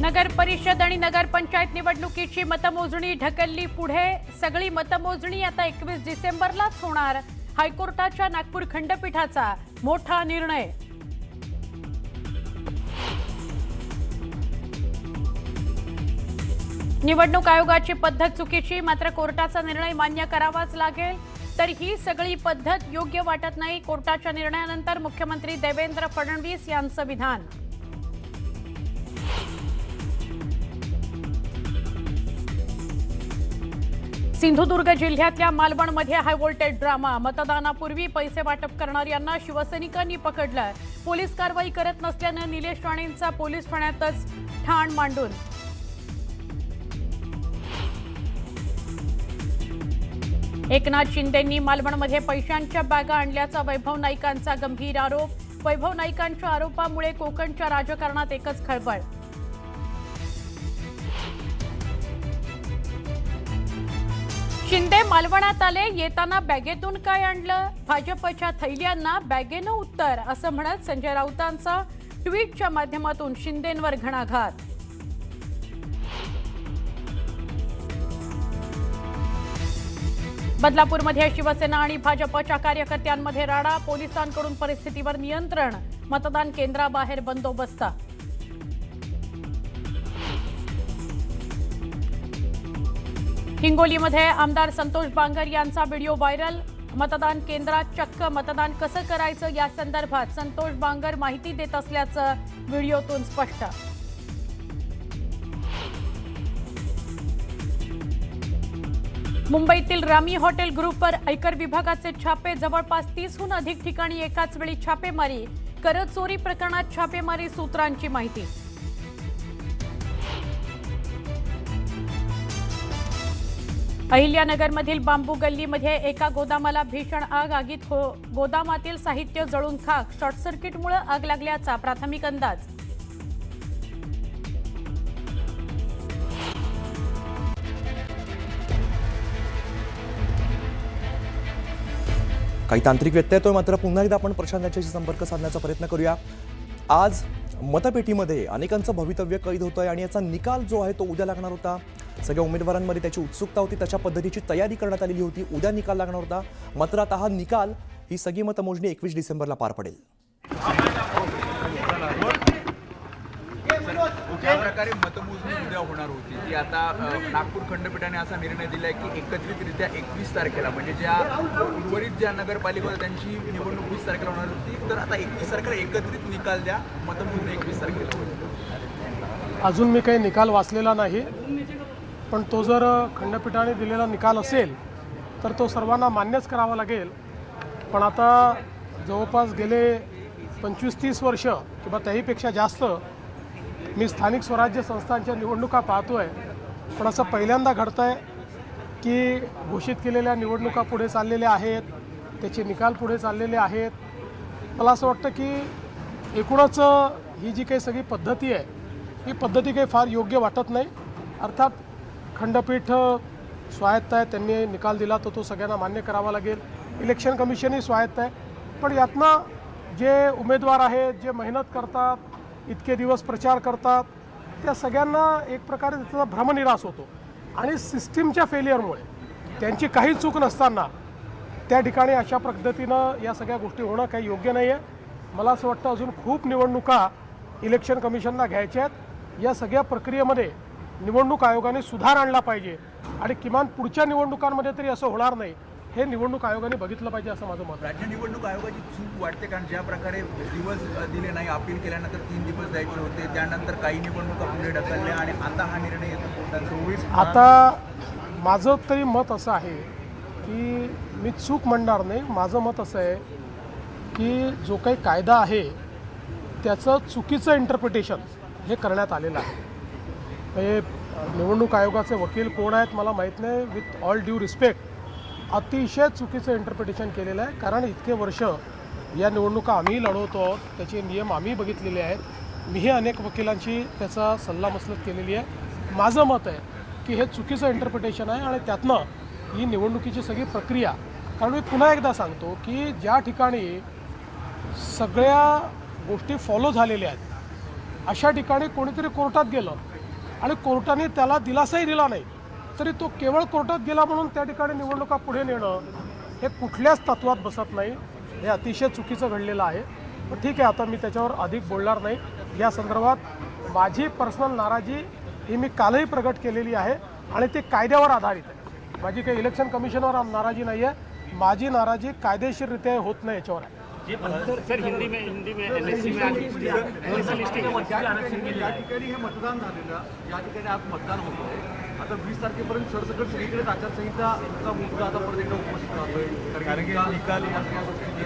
नगर परिषद आणि नगरपंचायत निवडणुकीची मतमोजणी ढकलली पुढे। सगळी मतमोजणी आता 21 डिसेंबरलाच होणार। हायकोर्टाच्या नागपूर खंडपीठाचा मोठा निर्णय। निवडणूक आयोगाची पद्धत चुकीची, मात्र कोर्टाचा निर्णय मान्य करावाच लागेल। तर ही सगळी पद्धत योग्य वाटत नाही। कोर्टाच्या निर्णयानंतर मुख्यमंत्री देवेंद्र फडणवीस यांचं विधान। सिंधुदुर्ग जिल्ह्यातल्या मालवणमध्ये हाय व्होल्टेज ड्रामा। मतदानापूर्वी पैसे वाटप करणाऱ्यांना शिवसैनिकांनी पकडलं। पोलीस कारवाई करत नसल्यानं निलेश राणेंचा पोलीस ठाण्यातच ठाण मांडून। एकनाथ शिंदेंनी मालवणमध्ये पैशांच्या बॅगा आणल्याचा वैभव नाईकांचा गंभीर आरोप। वैभव नाईकांच्या आरोपामुळे कोकणच्या राजकारणात एकच खळबळ। शिंदे मालवणात आले, येताना बॅगेतून काय आणलं? भाजपच्या थैल्यांना बॅगेनं उत्तर, असं म्हणत संजय राऊतांचा ट्विटच्या माध्यमातून शिंदेंवर घणाघात। बदलापूरमध्ये शिवसेना आणि भाजपच्या कार्यकर्त्यांमध्ये राडा। पोलिसांकडून परिस्थितीवर नियंत्रण। मतदान केंद्राबाहेर बंदोबस्त। हिंगोलीमध्ये आमदार संतोष बांगर यांचा व्हिडिओ व्हायरल। मतदान केंद्रात चक्क मतदान कसं करायचं या संदर्भात संतोष बांगर माहिती देत असल्याचं व्हिडिओतून स्पष्ट। मुंबईतील रामी हॉटेल ग्रुपवर आयकर विभागाचे छापे। जवळपास 30हून अधिक ठिकाणी एकाच वेळी छापेमारी। कर चोरी प्रकरणात छापेमारी सूत्रांची माहिती। अहिल्यानगरमधील बांबू गल्लीमध्ये एका गोदामाला भीषण आग। आगीत गोदामातील साहित्य जळून खाक। शॉर्ट सर्किटमुळे आग लागल्याचा प्राथमिक अंदाज। काही तांत्रिक व्यत्यय येतोय, मात्र पुन्हा एकदा आपण प्रशांत यांच्याशी संपर्क साधण्याचा प्रयत्न करूया। आज मतपेटीमध्ये अनेकांचं भवितव्य कैद होतंय आणि याचा निकाल जो आहे तो उद्या लागणार होता। सगळ्या उमेदवारांमध्ये त्याची उत्सुकता होती, त्याच्या पद्धतीची तयारी करण्यात आलेली होती। उद्या निकाल लागणार होता, मात्र आता हा निकाल, ही सगळी मतमोजणी 21 डिसेंबरला पार पडेल। ज्या प्रकारे मतमोजणी उद्या होणार होती ती आता नागपूर खंडपीठाने असा निर्णय दिलाय की एकत्रितरित्या 21 तारखेला, म्हणजे ज्या उर्वरित ज्या नगरपालिका होत्या त्यांची निवडणूक 20 तारखेला होणार होती, तर आता 21 तारखेला एकत्रित निकाल द्या, मतमोजणी 21 तारखेला होईल। अजून मी काही निकाल वाचलेला नाही, पण तो जर खंडपीठाने दिलेला निकाल असेल तर तो सर्वांना मान्यच करावा लागेल। पण आता जवळपास गेले 25-30 वर्ष किंवा त्याहीपेक्षा जास्त मी स्थानिक स्वराज्य संस्थांच्या निवडणुका पाहतोय, पण असं पहिल्यांदा घडतंय की घोषित केलेल्या निवडणुका पुढे चाललेल्या आहेत, त्याचे निकाल पुढे चाललेले आहेत। मला असं वाटतं की एकूणच ही जी काही सगळी पद्धती आहे, ही पद्धती काही फार योग्य वाटत नाही। अर्थात खंडपीठ स्वायत्त आहे, त्यांनी निकाल दिला तर तो सगळ्यांना मान्य करावा लागेल। इलेक्शन कमिशनही स्वायत्त आहे, पण यातनं जे उमेदवार आहेत, जे मेहनत करतात, इतके दिवस प्रचार करतात, त्या सगळ्यांना एक प्रकारे त्याचा भ्रमनिरास होतो आणि सिस्टीमच्या फेलियरमुळे त्यांची काही चूक नसताना त्या ठिकाणी अशा पद्धतीनं या सगळ्या गोष्टी होणं काही योग्य नाही आहे। मला असं वाटतं अजून खूप निवडणुका इलेक्शन कमिशनला घ्यायच्या आहेत। या सगळ्या प्रक्रियेमध्ये निवडणूक आयोगाने सुधार आणला पाहिजे आणि किमान पुढच्या निवडणुकांमध्ये तरी असं होणार नाही, हे निवडणूक आयोगाने बघितलं पाहिजे असं माझं मत आहे। राज्य निवडणूक आयोगाची चूक वाटते, कारण ज्या प्रकारे दिवस दिले नाही, अपील केल्यानंतर 3 दिवस द्यायचे होते, त्यानंतर काही निवडणुका पुढे ढकलल्या आणि आता हा निर्णय येतो कोर्टात 24। आता माझं तरी मत असं आहे की मी चूक म्हणणार नाही, माझं मत असं आहे की जो काही कायदा आहे त्याचं चुकीचं इंटरप्रिटेशन हे करण्यात आलेलं आहे। म्हणजे निवडणूक आयोगाचे वकील कोण आहेत मला माहीत नाही, विथ ऑल ड्यू रिस्पेक्ट अतिशय चुकीचं इंटरप्रिटेशन केलेलं आहे। कारण इतके वर्ष या निवडणुका आम्ही लढवतो आहोत, त्याचे नियम आम्ही बघितलेले आहेत। मीही अनेक वकिलांची त्याचा सल्लामसलत केलेली आहे। माझं मत आहे की हे चुकीचं इंटरप्रिटेशन आहे आणि त्यातनं ही निवडणुकीची सगळी प्रक्रिया, कारण मी पुन्हा एकदा सांगतो की ज्या ठिकाणी सगळ्या गोष्टी फॉलो झालेल्या आहेत अशा ठिकाणी कोणीतरी कोर्टात गेलं आणि कोर्टाने त्याला दिलासाही दिला नाही, तरी तो केवळ कोर्टात गेला म्हणून त्या ठिकाणी निवडणुका पुढे नेणं हे कुठल्याच तत्वात बसत नाही. हे अतिशय चुकीचं घडलेलं आहे. पण ठीक आहे, आता मी त्याच्यावर अधिक बोलणार नाही. या संदर्भात माझी पर्सनल नाराजी ही मी कालही प्रगट केलेली आहे आणि ते कायद्यावर आधारित आहे. माझी काही इलेक्शन कमिशनवर नाराजी नाही आहे. माझी नाराजी कायदेशीररित्या होत नाही याच्यावर आहे. सर हिंदी में एनएससी में या ठिकाणी हे मतदान झालेलं, या ठिकाणी आज मतदान होतं. आता 20 तारखेपर्यंत सरसकट सगळीकडेच आचारसंहिता मुद्दा आता परत एकदा उपस्थित राहतोय, कारण की निकाल या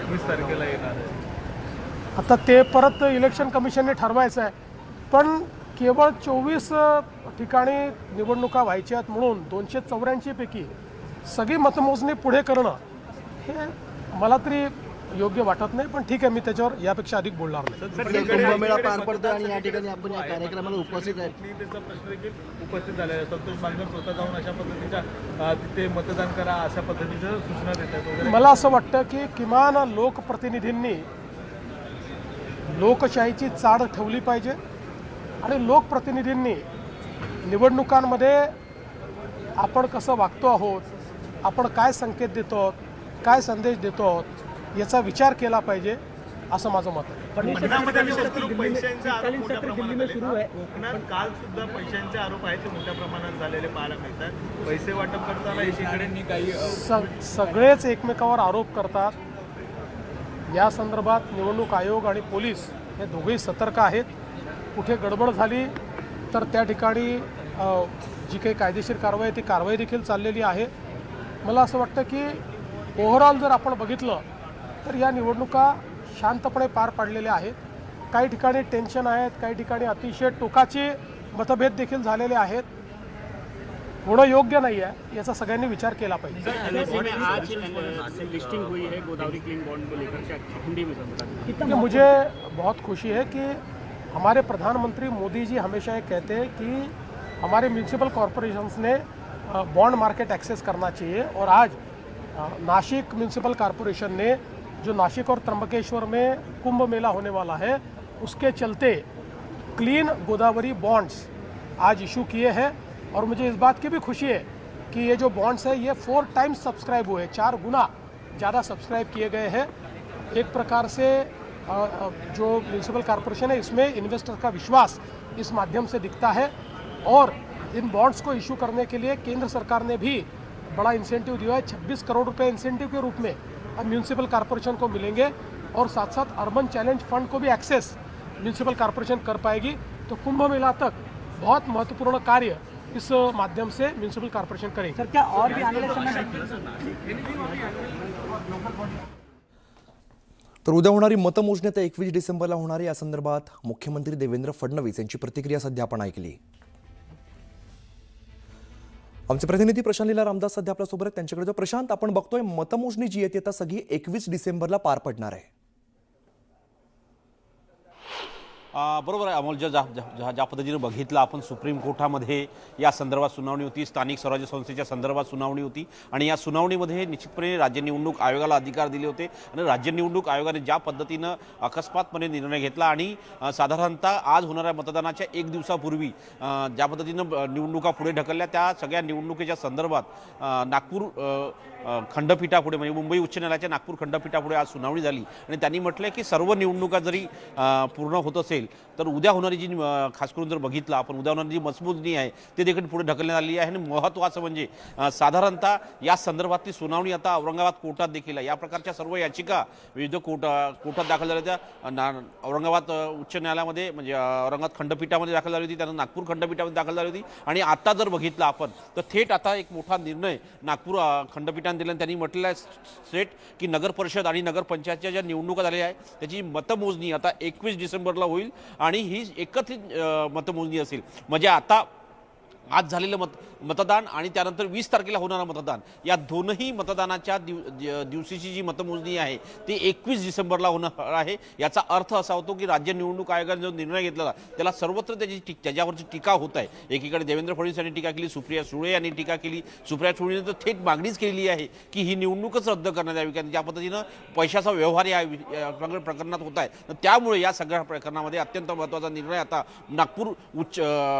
21 तारखेला येणार आहे. आता ते परत इलेक्शन कमिशनने ठरवायचं आहे. पण केवळ 24 ठिकाणी निवडणुका व्हायच्या आहेत म्हणून 284 पैकी सगळी मतमोजणी पुढे करणं हे मला तरी योग्य वाटत नाही. पण ठीक आहे, मी त्याच्यावर यापेक्षा अधिक बोलणार नाही. कुंभमेळा पार पडतोय आणि या ठिकाणी आपण या कार्यक्रमाला उपस्थित आहे. त्याचा प्रश्न देखील उपस्थित झालेला आहे. संतोष बांगर स्वतः जाऊन अशा पद्धतीच्या तिथे मतदान करा अशा पद्धतीचं सूचना देतात वगैरे. मला असं वाटतं की किमान लोकप्रतिनिधींनी लोकशाहीची चाड ठेवली पाहिजे आणि लोकप्रतिनिधींनी निवडणुकांमध्ये आपण कसं वागतो आहोत, आपण काय संकेत देतो आहोत, काय संदेश देतो आहोत याचा विचार केला पाहिजे, असं माझं मत आहे. पैशांचे आरोप मोठ्या प्रमाणात आले. कोकणात काल सुद्धा पैशांचे आरोप आहेत ते मोठ्या प्रमाणात झालेले पाहायला मिळतात. पैसे वाटप करताना एकीकडे काही सगळेच एकमेकावर आरोप करतात. या संदर्भात निवडणूक आयोग आणि पोलीस हे दोघेही सतर्क आहेत. कुठे गडबड झाली तर त्या ठिकाणी जी काही कायदेशीर कारवाई आहे ती कारवाई देखील चाललेली आहे. मला असं वाटतं की ओव्हरऑल जर आपण बघितलं तर या निवडणुका शांतपणे पार पाडलेल्या आहेत. काही ठिकाणी टेन्शन आहेत, काही ठिकाणी अतिशय टोकाचे मतभेद देखील झालेले आहेत. होणं योग्य नाही आहे, याचा सगळ्यांनी विचार केला पाहिजे. एनएससी में आज लिस्टिंग हुई है गोदावरी क्लीन बॉन्ड को लेकर, क्या हिंदी में समझा? मुझे बहुत खुशी है कि हमारे प्रधानमंत्री मोदी जी हमेशा ये कहते हैं कि हमारे म्यूनिसिपल कॉरपोरेशंस ने बॉन्ड मार्केट एक्सेस करना चाहिए. और आज नासिक म्यूनिसिपल कॉरपोरेशन ने जो नासिक और त्र्यंबकेश्वर में कुंभ मेला होने वाला है उसके चलते क्लीन गोदावरी बॉन्ड्स आज इशू किए हैं. और मुझे इस बात की भी खुशी है कि ये जो बॉन्ड्स है ये 4 टाइम्स सब्सक्राइब हुए, 4 गुना ज़्यादा सब्सक्राइब किए गए हैं. एक प्रकार से जो म्यूनिसिपल कॉरपोरेशन है इसमें इन्वेस्टर का विश्वास इस माध्यम से दिखता है. और इन बॉन्ड्स को इशू करने के लिए केंद्र सरकार ने भी बड़ा इंसेंटिव दिया है. 26 करोड़ रुपए इंसेंटिव के रूप में अब म्यूनिसिपल कॉरपोरेशन को मिलेंगे. और साथ साथ अर्बन चैलेंज फंड को भी एक्सेस म्यूनिसिपल कॉरपोरेशन कर पाएगी. तो कुंभ मेला तक बहुत महत्वपूर्ण कार्य इस माध्यम से म्यूनिसिपल कॉरपोरेशन करेगी. सर क्या और भी आने वाले समय तर उद्या होणारी मतमोजणी आता 21 डिसेंबरला होणार आहे. या संदर्भात मुख्यमंत्री देवेंद्र फडणवीस यांची प्रतिक्रिया सध्या आपण ऐकली. आमचे प्रतिनिधी प्रशांत लीला रामदास सध्या आपल्यासोबत आहेत. त्यांच्याकडे जो प्रशांत, आपण बघतोय मतमोजणी जी आहे ती आता सगळी 21 डिसेंबरला पार पडणार आहे. बरोबर आहे अमोल. ज्या पद्धतीने बघितलं आपण, सुप्रीम कोर्टामध्ये या संदर्भात सुनावणी होती, स्थानिक स्वराज्य संस्थेच्या संदर्भात सुनावणी होती आणि या सुनावणीमध्ये निश्चितपणे राज्य निवडणूक आयोगाला अधिकार दिले होते. आणि राज्य निवडणूक आयोगाने ज्या पद्धतीनं अकस्मातपणे निर्णय घेतला आणि साधारणतः आज होणाऱ्या मतदानाच्या 1 दिवसापूर्वी ज्या पद्धतीनं निवडणुका पुढे ढकलल्या, त्या सगळ्या निवडणुकीच्या संदर्भात नागपूर खंडपीठापुढे म्हणजे मुंबई उच्च न्यायालयाच्या नागपूर खंडपीठापुढे आज सुनावणी झाली. आणि त्यांनी म्हटलं की सर्व निवडणुका जरी पूर्ण होत असेल तर उद्या होणारी जी खास करून जर बघितलं आपण, उद्या होणारी जी मतमोजणी आहे ते देखील पुढे ढकलण्यात आली आहे. आणि महत्त्वाचं म्हणजे साधारणतः या संदर्भातली सुनावणी आता औरंगाबाद कोर्टात देखील आहे. या प्रकारच्या सर्व याचिका विविध कोर्टात दाखल झाल्या होत्या. औरंगाबाद उच्च न्यायालयामध्ये म्हणजे औरंगाबाद खंडपीठामध्ये दाखल झाली होती, त्यानंतर नागपूर खंडपीठामध्ये दाखल झाली होती. आणि आता जर बघितलं आपण तर थेट आता एक मोठा निर्णय नागपूर खंडपीठाने दिला. त्यांनी म्हटलेलं आहे स्ट्रेट की नगर परिषद आणि नगरपंचायतच्या ज्या निवडणुका झालेल्या आहेत त्याची मतमोजणी आता 21 डिसेंबरला होईल आणि ही एकत्रित मतमोजणी असेल. म्हणजे आता आज झालेलं मतदान आणि त्यानंतर 20 तारखेला होणारं मतदान, या दोनही मतदानाच्या दिवशीची जी मतमोजणी आहे ती 21 डिसेंबरला होणार आहे. याचा अर्थ असा होतो की राज्य निवडणूक आयोगाने जो निर्णय घेतला त्याला सर्वत्र त्याच्यावरची टीका होत आहे. एकीकडे देवेंद्र फडणवीस यांनी टीका केली, सुप्रिया सुळे यांनी टीका केली. सुप्रिया सुळेने तर थेट मागणीच केलेली आहे की ही निवडणूकच रद्द करण्यात यावी, कारण ज्या पद्धतीनं पैशाचा व्यवहार या प्रकरणात होत आहे. तर त्यामुळे या सगळ्या प्रकरणामध्ये अत्यंत महत्त्वाचा निर्णय आता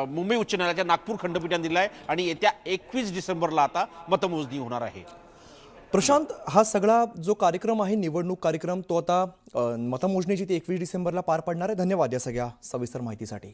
मुंबई उच्च न्यायालयाच्या नागपूर खंडपीठाने दिला आहे आणि येत्या 21 डिसेंबरला आता मतमोजणी होणार आहे. प्रशांत, हा सगळा जो कार्यक्रम आहे, निवडणूक कार्यक्रम, तो आता मतमोजणीची ती 21 डिसेंबरला पार पडणार आहे. धन्यवाद या सगळ्या सविस्तर माहितीसाठी.